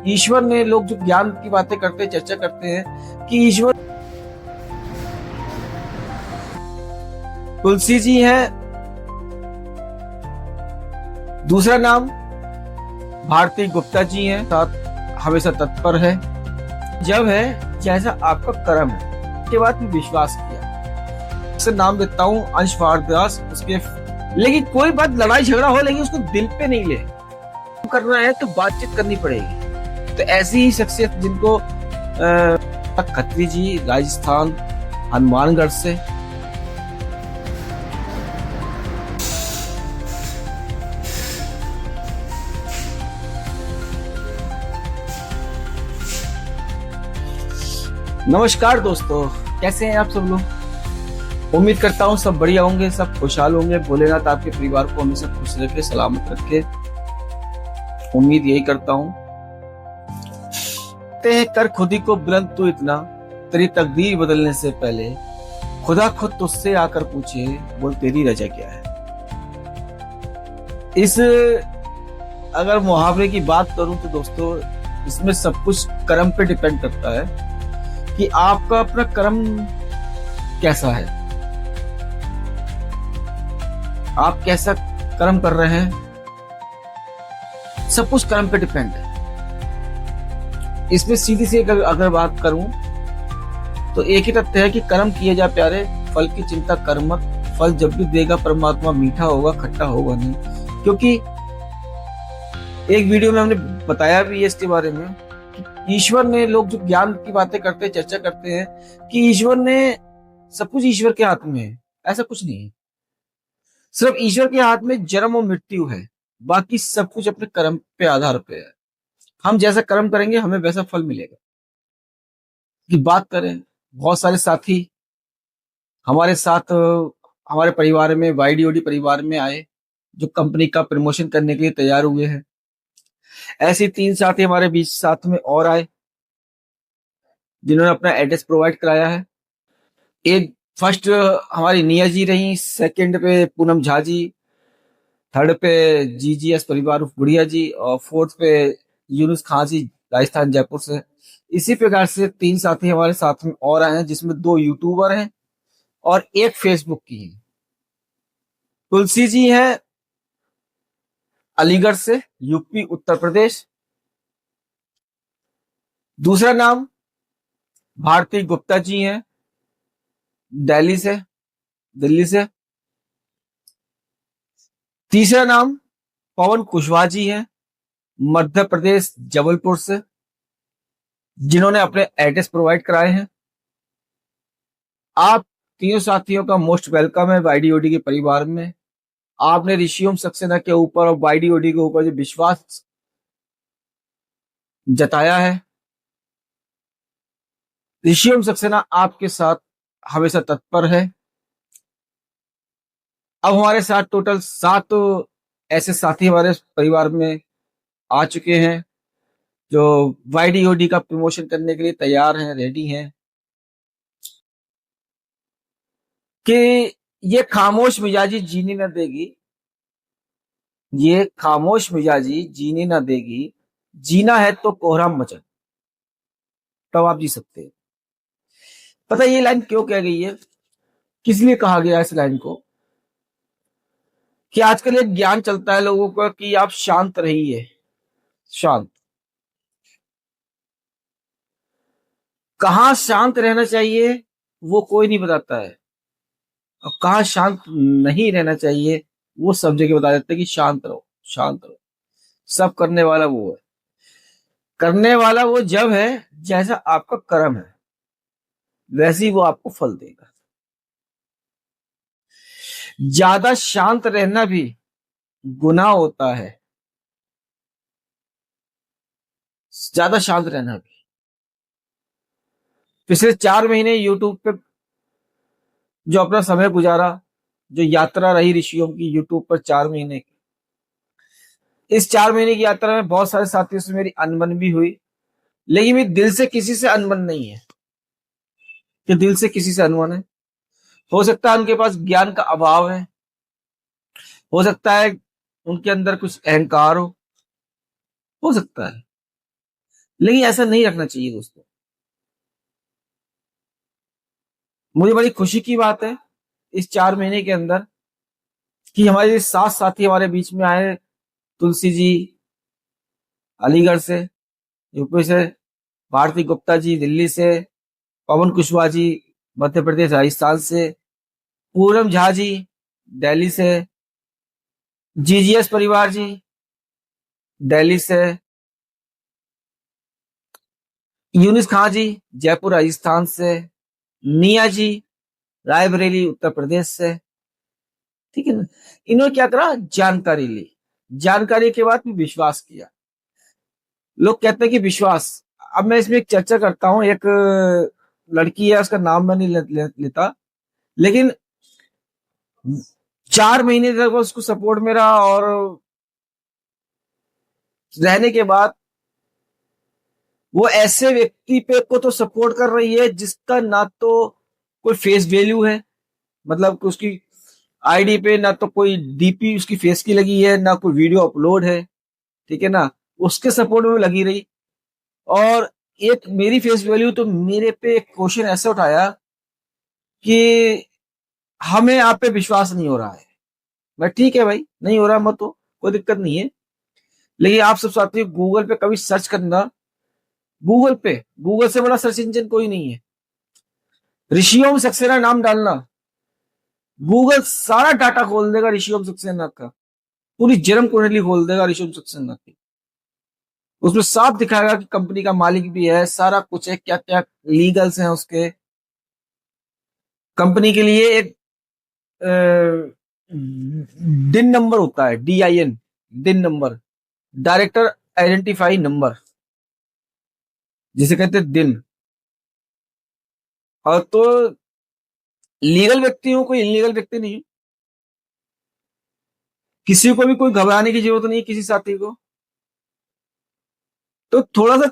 ईश्वर ने, लोग जो ज्ञान की बातें करते हैं, चर्चा करते हैं कि ईश्वर तुलसी जी हैं। दूसरा नाम भारती गुप्ता जी हैं, साथ हमेशा तत्पर है। जब है जैसा आपका कर्म है के बाद में विश्वास किया। उसे नाम देता हूं अंश भारद्वाज। उसके लेकिन कोई बात लड़ाई झगड़ा हो, लेकिन उसको दिल पे नहीं ले करना है तो बातचीत करनी पड़ेगी। तो ऐसी ही शख्सियत जिनको खत्री जी, राजस्थान हनुमानगढ़ से। नमस्कार दोस्तों, कैसे हैं आप सब लोग। उम्मीद करता हूँ सब बढ़िया होंगे, सब खुशहाल होंगे। भोलेनाथ आपके परिवार को हमेशा खुश रखे, सलामत रखे, उम्मीद यही करता हूँ। कर खुद ही को बुलंद तू इतना, तेरी तकदीर बदलने से पहले खुदा खुद तुझसे आकर पूछे, बोल तेरी रजा क्या है। इस अगर मुहावरे की बात करूं तो दोस्तों, इसमें सब कुछ कर्म पे डिपेंड करता है कि आपका अपना कर्म कैसा है, आप कैसा कर्म कर रहे हैं, सब कुछ कर्म पे डिपेंड है। इसमें सीधी सी अगर बात करूं तो एक ही तथ्य है कि कर्म किए जा प्यारे, फल की चिंता कर मत। फल जब भी देगा परमात्मा मीठा होगा, खट्टा होगा नहीं। क्योंकि एक वीडियो में हमने बताया भी है इसके बारे में कि ईश्वर ने, लोग जो ज्ञान की बातें करते हैं, चर्चा करते हैं कि ईश्वर ने, सब कुछ ईश्वर के हाथ में है। ऐसा कुछ नहीं है। सिर्फ ईश्वर के हाथ में जन्म और मृत्यु है, बाकी सब कुछ अपने कर्म पे आधार पे है। हम जैसा कर्म करेंगे हमें वैसा फल मिलेगा। की बात करें, बहुत सारे साथी हमारे साथ हमारे परिवार में, वाईडीओडी परिवार में आए, जो कंपनी का प्रमोशन करने के लिए तैयार हुए हैं। ऐसे 3 साथी हमारे बीच साथ में और आए, जिन्होंने अपना एड्रेस प्रोवाइड कराया है। एक फर्स्ट हमारी निया जी रही, सेकंड पे पूनम झा जी, थर्ड पे जीजीएस परिवार गुड़िया जी, और फोर्थ पे यूनुस खान जी, राजस्थान जयपुर से। इसी प्रकार से 3 साथी हमारे साथ में और आए हैं, जिसमें 2 यूट्यूबर हैं और एक फेसबुक की है। तुलसी जी हैं अलीगढ़ से, यूपी उत्तर प्रदेश। दूसरा नाम भारती गुप्ता जी हैं, दिल्ली से। तीसरा नाम पवन कुशवाहा जी हैं, मध्य प्रदेश जबलपुर से, जिन्होंने अपने एड्रेस प्रोवाइड कराए हैं। आप तीनों साथियों का मोस्ट वेलकम है वाईडीओडी के परिवार में। आपने ऋषियों सक्सेना के ऊपर और वाईडीओडी के ऊपर जो विश्वास जताया है, ऋषियों सक्सेना आपके साथ हमेशा तत्पर है। अब हमारे साथ टोटल 7 ऐसे साथी हमारे परिवार में आ चुके हैं, जो वाईडीओडी का प्रमोशन करने के लिए तैयार हैं, रेडी हैं। कि ये खामोश मिजाजी जीने न देगी, ये खामोश मिजाजी जीने न देगी, जीना है तो कोहराम मचा, तब आप जी सकते हैं। पता ये लाइन क्यों कह गई है, किस लिए कहा गया इस लाइन को? कि आजकल एक ज्ञान चलता है लोगों का कि आप शांत रहिए, शांत। कहाँ शांत रहना चाहिए वो कोई नहीं बताता है, और कहाँ शांत नहीं रहना चाहिए वो सब जगह बता देते हैं कि शांत रहो, शांत रहो। सब करने वाला वो है, करने वाला वो जब है जैसा आपका कर्म है, वैसे ही वो आपको फल देगा। ज्यादा शांत रहना भी गुनाह होता है, ज्यादा शांत रहना भी। पिछले 4 महीने यूट्यूब पे जो अपना समय गुजारा, जो यात्रा रही ऋषियों की यूट्यूब पर 4 महीने की, इस 4 महीने की यात्रा में बहुत सारे साथियों से मेरी अनबन भी हुई, लेकिन मेरी दिल से किसी से अनबन नहीं है। कि दिल से किसी से अनबन है, हो सकता है उनके पास ज्ञान का अभाव है, हो सकता है उनके अंदर कुछ अहंकार हो सकता है। लेकिन ऐसा नहीं रखना चाहिए दोस्तों। मुझे बड़ी खुशी की बात है इस 4 महीने के अंदर कि हमारे साथ साथी हमारे बीच में आए। तुलसी जी अलीगढ़ से, यूपी से, भारती गुप्ता जी दिल्ली से, पवन कुशवाहा जी मध्य प्रदेश राजस्थान से, पूनम झा जी दिल्ली से, जीजीएस परिवार जी दिल्ली से, यूनिस खां जी जयपुर राजस्थान से, निया जी रायबरेली उत्तर प्रदेश से। ठीक है ना। इन्होंने क्या करा, जानकारी ली। जानकारी के बाद में विश्वास किया। लोग कहते हैं कि विश्वास, अब मैं इसमें एक चर्चा करता हूँ। एक लड़की है, उसका नाम मैं नहीं लेता, लेकिन 4 महीने तक उसको सपोर्ट में रहा, और रहने के बाद वो ऐसे व्यक्ति पे को तो सपोर्ट कर रही है जिसका ना तो कोई फेस वैल्यू है, मतलब कि उसकी आईडी पे ना तो कोई डीपी उसकी फेस की लगी है, ना कोई वीडियो अपलोड है। ठीक है ना। उसके सपोर्ट में लगी रही। और एक मेरी फेस वैल्यू, तो मेरे पे एक क्वेश्चन ऐसा उठाया कि हमें आप पे विश्वास नहीं हो रहा है। मैं ठीक है भाई, नहीं हो रहा मत हो, कोई दिक्कत नहीं है। लेकिन आप सब साथी गूगल पे कभी सर्च करना, गूगल पे, गूगल से बड़ा सर्च इंजन कोई नहीं है। ऋषियों सक्सेना नाम डालना, गूगल सारा डाटा खोल देगा ऋषियों सक्सेना का, पूरी जन्म कुंडली खोल देगा ऋषियों सक्सेना की। उसमें साफ दिखाएगा कि कंपनी का मालिक भी है, सारा कुछ है, क्या क्या लीगल्स हैं उसके। कंपनी के लिए एक डिन नंबर होता है, DIN, डिन नंबर, डायरेक्टर आइडेंटिफाई नंबर, जिसे कहते हैं दिन। और तो लीगल व्यक्ति हूं, कोई इलीगल व्यक्ति नहीं हूं। किसी को भी कोई घबराने की जरूरत नहीं है, किसी साथी को। तो थोड़ा सा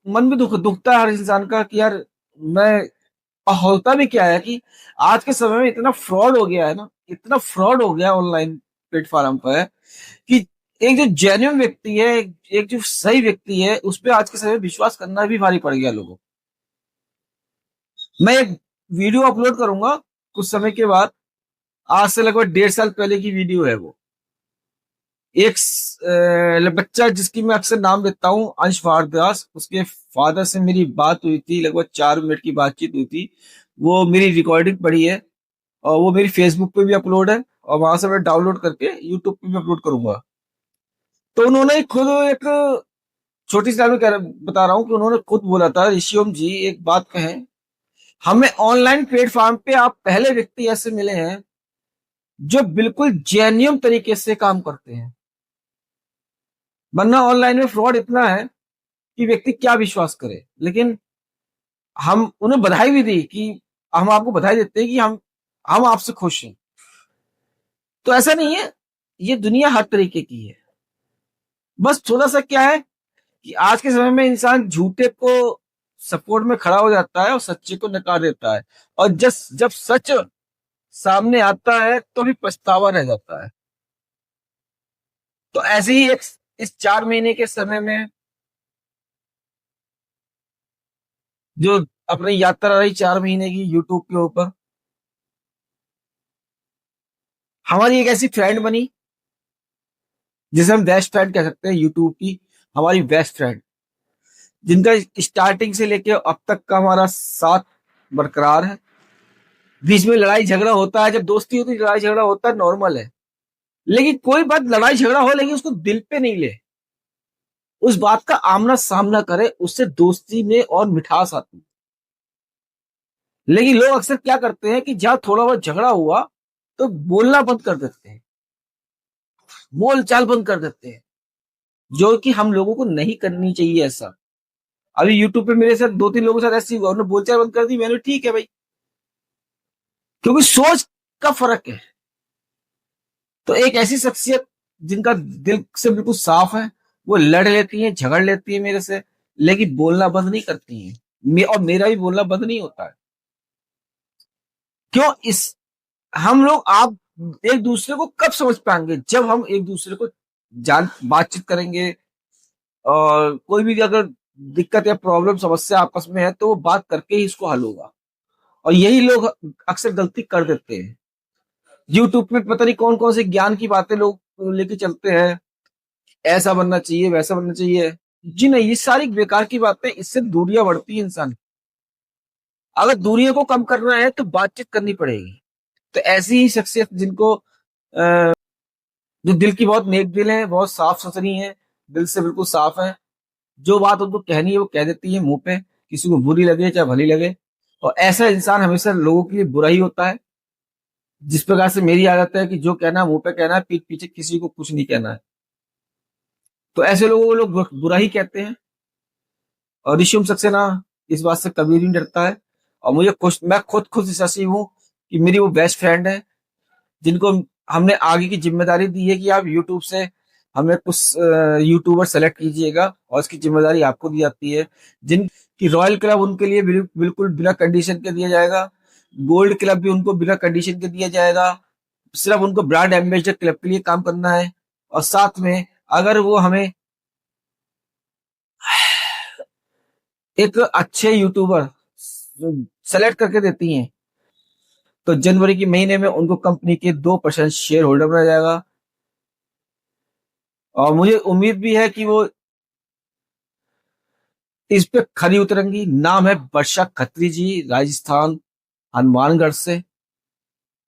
मन भी दुखता है हर इंसान का कि यार मैं, और होता भी क्या है कि आज के समय में इतना फ्रॉड हो गया है ना, इतना फ्रॉड हो गया ऑनलाइन प्लेटफॉर्म पर कि एक जो जेन्युइन व्यक्ति है, एक जो सही व्यक्ति है, उस पर आज के समय में विश्वास करना भी भारी पड़ गया लोगों को। मैं एक वीडियो अपलोड करूंगा कुछ समय के बाद, आज से लगभग 1.5 साल पहले की वीडियो है वो। एक बच्चा जिसकी मैं अक्सर नाम लेता हूँ, अंश भारद्वाज, उसके फादर से मेरी बात हुई थी, लगभग 4 मिनट की बातचीत हुई थी। वो मेरी रिकॉर्डिंग पड़ी है, और वो मेरी फेसबुक पे भी अपलोड है, और वहां से मैं डाउनलोड करके यूट्यूब पे भी अपलोड करूंगा। तो उन्होंने खुद एक छोटी सी लाइन में बता रहा हूँ कि उन्होंने खुद बोला था, ऋषियोम जी एक बात कहें, हमें ऑनलाइन प्लेटफॉर्म पे आप पहले व्यक्ति ऐसे मिले हैं जो बिल्कुल जेन्युइन तरीके से काम करते हैं, वरना ऑनलाइन में फ्रॉड इतना है कि व्यक्ति क्या विश्वास करे। लेकिन हम उन्हें बधाई भी दी कि हम आपको बधाई देते हैं कि हम आपसे खुश हैं। तो ऐसा नहीं है, ये दुनिया हर तरीके की है। बस थोड़ा सा क्या है कि आज के समय में इंसान झूठे को सपोर्ट में खड़ा हो जाता है और सच्चे को नकार देता है, और जब सच सामने आता है तो भी पछतावा रह जाता है। तो ऐसे ही इस 4 महीने के समय में जो अपनी यात्रा रही 4 महीने की यूट्यूब के ऊपर, हमारी एक ऐसी फ्रेंड बनी जिसे हम बेस्ट फ्रेंड कह सकते हैं, यूट्यूब की हमारी बेस्ट फ्रेंड, जिनका स्टार्टिंग से लेके अब तक का हमारा साथ बरकरार है। बीच में लड़ाई झगड़ा होता है, जब दोस्ती होती है लड़ाई झगड़ा होता है, नॉर्मल है। लेकिन कोई बात लड़ाई झगड़ा हो, लेकिन उसको दिल पे नहीं ले, उस बात का आमना सामना करे, उससे दोस्ती में और मिठास आती है। लेकिन लोग अक्सर क्या करते हैं कि जहां थोड़ा बहुत झगड़ा हुआ तो बोलना बंद कर देते हैं, बोल चाल बंद कर देते हैं, जो कि हम लोगों को नहीं करनी चाहिए ऐसा। अभी यूट्यूब पे मेरे साथ 2-3 लोगों के साथ ऐसी हुआ, उन्होंने बोलचाल बंद कर दी, मैंने ठीक है भाई, क्योंकि सोच का फर्क है। तो एक ऐसी शख्सियत जिनका दिल से बिल्कुल साफ है, वो लड़ लेती है, झगड़ लेती है मेरे से, लेकिन बोलना बंद नहीं करती है। और मेरा भी बोलना बंद नहीं होता है। क्यों? इस हम लोग आप एक दूसरे को कब समझ पाएंगे? जब हम एक दूसरे को जान बातचीत करेंगे। और कोई भी अगर दिक्कत या प्रॉब्लम समस्या आपस में है तो वो बात करके ही इसको हल होगा। और यही लोग अक्सर गलती कर देते हैं। यूट्यूब में पता नहीं कौन कौन से ज्ञान की बातें लोग लेके चलते हैं, ऐसा बनना चाहिए वैसा बनना चाहिए। जी नहीं, ये सारी बेकार की बातें, इससे दूरियां बढ़ती है इंसान की। अगर दूरियों को कम करना है तो बातचीत करनी पड़ेगी। तो ऐसी ही शख्सियत जिनको जो दिल की बहुत नेक दिल है, बहुत साफ सुथरी है, दिल से बिल्कुल साफ है, जो बात उनको कहनी है वो कह देती है मुंह पे, किसी को बुरी लगे चाहे भली लगे। और ऐसा इंसान हमेशा लोगों के लिए बुरा ही होता है। जिस प्रकार से मेरी आदत है कि जो कहना है मुंह पे कहना है, पीठ पीछे किसी को कुछ नहीं कहना है, तो ऐसे लोगों को लोग बुरा ही कहते हैं। और ऋषिम सक्सेना इस बात से कभी नहीं डरता है। और मुझे खुश, मैं खुद इस नसीब हूँ कि मेरी वो बेस्ट फ्रेंड है, जिनको हमने आगे की जिम्मेदारी दी है कि आप यूट्यूब से हमें कुछ यूट्यूबर सेलेक्ट कीजिएगा और इसकी जिम्मेदारी आपको दी जाती है। जिनकी रॉयल क्लब उनके लिए बिल्कुल बिना कंडीशन के दिया जाएगा, गोल्ड क्लब भी उनको बिना कंडीशन के दिया जाएगा। सिर्फ उनको ब्रांड एम्बेसडर क्लब के लिए काम करना है। और साथ में अगर वो हमें एक अच्छे यूट्यूबर सेलेक्ट करके देती हैं तो जनवरी के महीने में उनको कंपनी के 2% शेयर होल्डर बनाया जाएगा। और मुझे उम्मीद भी है कि वो इस पे खरी उतरेंगी। नाम है वर्षा खत्री जी, राजस्थान हनुमानगढ़ से।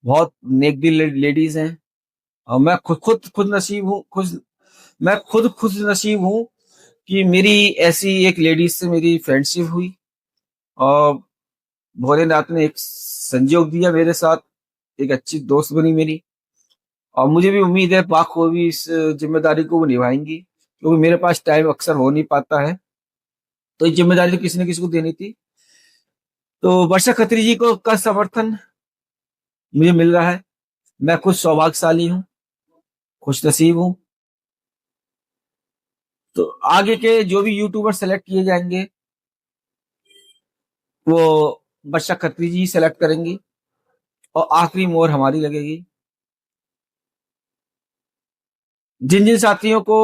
बहुत नेक दिल लेडीज हैं। और मैं खुद नसीब हूँ, खुद मैं खुद नसीब हूँ कि मेरी ऐसी एक लेडीज से मेरी फ्रेंडशिप हुई। और भोलेनाथ ने एक संजोग दिया मेरे साथ, एक अच्छी दोस्त बनी मेरी। और मुझे भी उम्मीद है बाखूबी इस जिम्मेदारी को वो निभाएंगी, क्योंकि मेरे पास टाइम अक्सर हो नहीं पाता है, तो ये जिम्मेदारी तो किसी न किसी को देनी थी। तो वर्षा खत्री जी को का समर्थन मुझे मिल रहा है। मैं खुद सौभाग्यशाली हूँ, खुश नसीब हूँ। तो आगे के जो भी यूट्यूबर सेलेक्ट किए जाएंगे वो वर्षा खत्री जी सेलेक्ट करेंगी और आखिरी मोहर हमारी लगेगी। जिन जिन साथियों को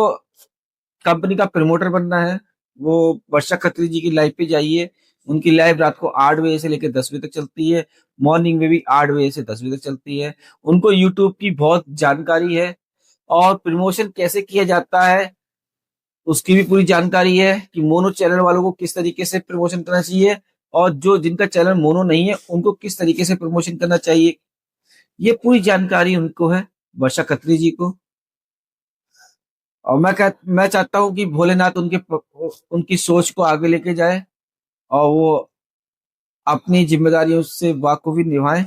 कंपनी का प्रमोटर बनना है वो वर्षा खत्री जी की लाइव पे जाइए। उनकी लाइव रात को 8 बजे से लेकर 10 बजे तक चलती है, मॉर्निंग में भी 8 बजे से 10 बजे तक चलती है। उनको यूट्यूब की बहुत जानकारी है और प्रमोशन कैसे किया जाता है उसकी भी पूरी जानकारी है, कि मोनो चैनल वालों को किस तरीके से प्रमोशन करना चाहिए और जो जिनका चैनल मोनो नहीं है उनको किस तरीके से प्रमोशन करना चाहिए। ये पूरी जानकारी उनको है, वर्षा खत्री जी को। और मैं चाहता हूँ कि भोलेनाथ उनकी सोच को आगे लेके जाए और वो अपनी जिम्मेदारियों से बाखूबी निभाएं।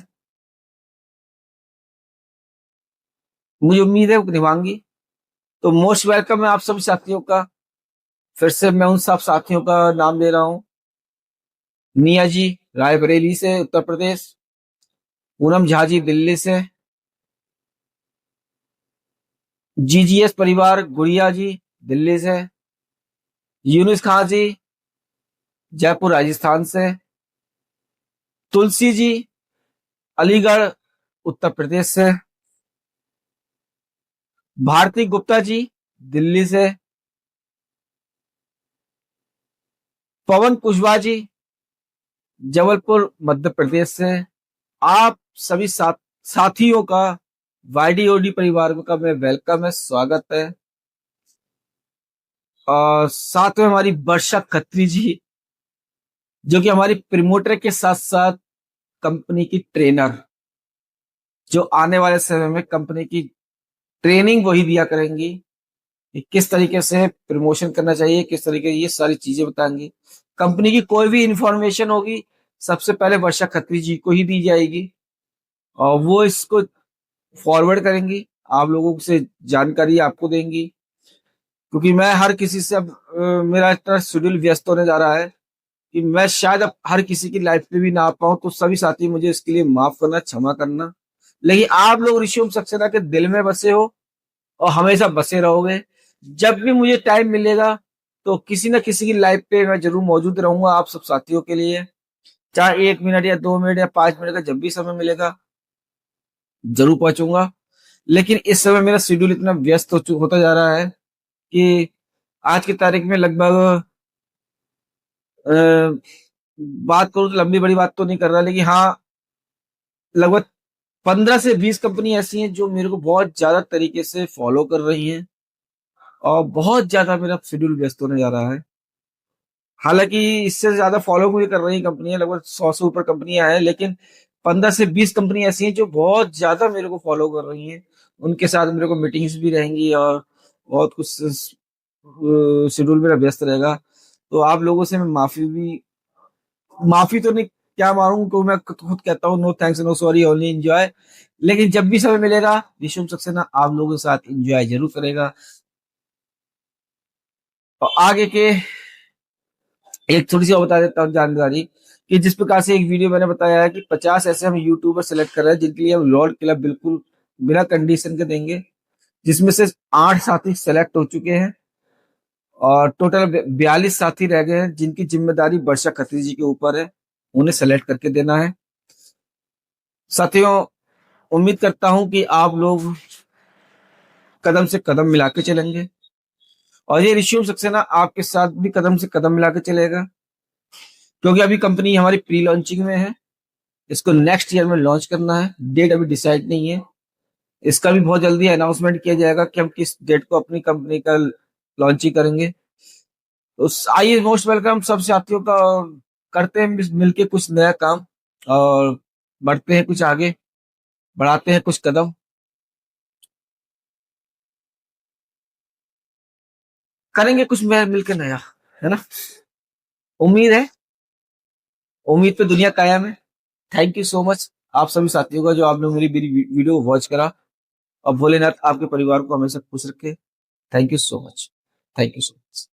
मुझे उम्मीद है वो निभाएंगी। तो मोस्ट वेलकम है आप सभी साथियों का। फिर से मैं उन सब साथियों का नाम ले रहा हूँ। निया जी रायबरेली से उत्तर प्रदेश, पूनम झा जी दिल्ली से, जीजीएस परिवार गुड़िया जी दिल्ली से, यूनुस खान जी जयपुर राजस्थान से, तुलसी जी अलीगढ़ उत्तर प्रदेश से, भारती गुप्ता जी दिल्ली से, पवन कुशवाहा जी जबलपुर मध्य प्रदेश से। आप सभी साथियों का वाईडीओडी परिवार का मैं वेलकम है, स्वागत है। और साथ में हमारी वर्षा खत्री जी जो कि हमारी प्रमोटर के साथ साथ कंपनी की ट्रेनर, जो आने वाले समय में कंपनी की ट्रेनिंग वही दिया करेंगी कि किस तरीके से प्रमोशन करना चाहिए, किस तरीके ये सारी चीजें बताएंगी। कंपनी की कोई भी इंफॉर्मेशन होगी सबसे पहले वर्षा खत्री जी को ही दी जाएगी और वो इसको फॉरवर्ड करेंगी, आप लोगों से जानकारी आपको देंगी। क्योंकि मैं हर किसी से अब मेरा इतना शेड्यूल व्यस्त होने जा रहा है कि मैं शायद अब हर किसी की लाइफ पे भी ना आ पाऊं, तो सभी साथी मुझे इसके लिए माफ करना, क्षमा करना। लेकिन आप लोग ऋषिम सक्सेना के दिल में बसे हो और हमेशा बसे रहोगे। जब भी मुझे टाइम मिलेगा तो किसी न किसी की लाइफ पे मैं जरूर मौजूद रहूंगा आप सब साथियों के लिए, चाहे 1 मिनट या 2 मिनट या 5 मिनट का जब भी समय मिलेगा जरूर पहुंचूंगा। लेकिन इस समय मेरा शेड्यूल इतना व्यस्त होता जा रहा है कि आज की तारीख में लगभग बात करूं तो लंबी बड़ी बात तो नहीं कर रहा, लेकिन हाँ लगभग 15 से 20 कंपनी ऐसी हैं जो मेरे को बहुत ज्यादा तरीके से फॉलो कर रही हैं और बहुत ज्यादा मेरा शेड्यूल व्यस्त होने जा रहा है। हालांकि इससे ज्यादा फॉलो मुझे कर रही कंपनियां लगभग 100 से ऊपर कंपनियां हैं, लेकिन 15 से 20 कंपनी ऐसी हैं जो बहुत ज्यादा मेरे को फॉलो कर रही हैं। उनके साथ मेरे को मीटिंग्स भी रहेंगी और बहुत कुछ शेड्यूल मेरा व्यस्त रहेगा। तो आप लोगों से मैं माफी तो नहीं क्या मारूं, तो मैं खुद कहता हूँ no thanks no sorry only enjoy. लेकिन जब भी समय मिलेगा विशुम सक्सेना आप लोगों के साथ एंजॉय जरूर करेगा। और आगे के एक थोड़ी सी और बता देता हूँ जानकारी कि जिस प्रकार से एक वीडियो मैंने बताया है कि 50 ऐसे हम यूट्यूबर सेलेक्ट कर रहे हैं जिनके लिए हम लॉर्ड क्लब बिल्कुल बिना कंडीशन के देंगे, जिसमें से 8 साथी सेलेक्ट हो चुके हैं और टोटल 42 साथी रह गए हैं जिनकी जिम्मेदारी वर्षा खत्री जी के ऊपर है, उन्हें सेलेक्ट करके देना है। साथियों, उम्मीद करता हूं कि आप लोग कदम से कदम मिला के चलेंगे और ये रिश्यूम सक्सेना आपके साथ भी कदम से कदम मिला के चलेगा, क्योंकि अभी कंपनी हमारी प्री लॉन्चिंग में है। इसको नेक्स्ट ईयर में लॉन्च करना है, डेट अभी डिसाइड नहीं है। इसका भी बहुत जल्दी अनाउंसमेंट किया जाएगा कि हम किस डेट को अपनी कंपनी का लॉन्चिंग करेंगे। तो आइए मोस्ट वेलकम सब साथियों का, करते हैं मिलके कुछ नया काम और बढ़ते हैं कुछ आगे, बढ़ाते हैं कुछ कदम, करेंगे कुछ मिलके नया, है ना। उम्मीद है, उम्मीद पे दुनिया कायम है। थैंक यू सो मच आप सभी साथियों का जो आपने मेरी वीडियो वॉच करा, और भोलेनाथ आपके परिवार को हमेशा खुश रखे। Thank you so much. Thank you so much.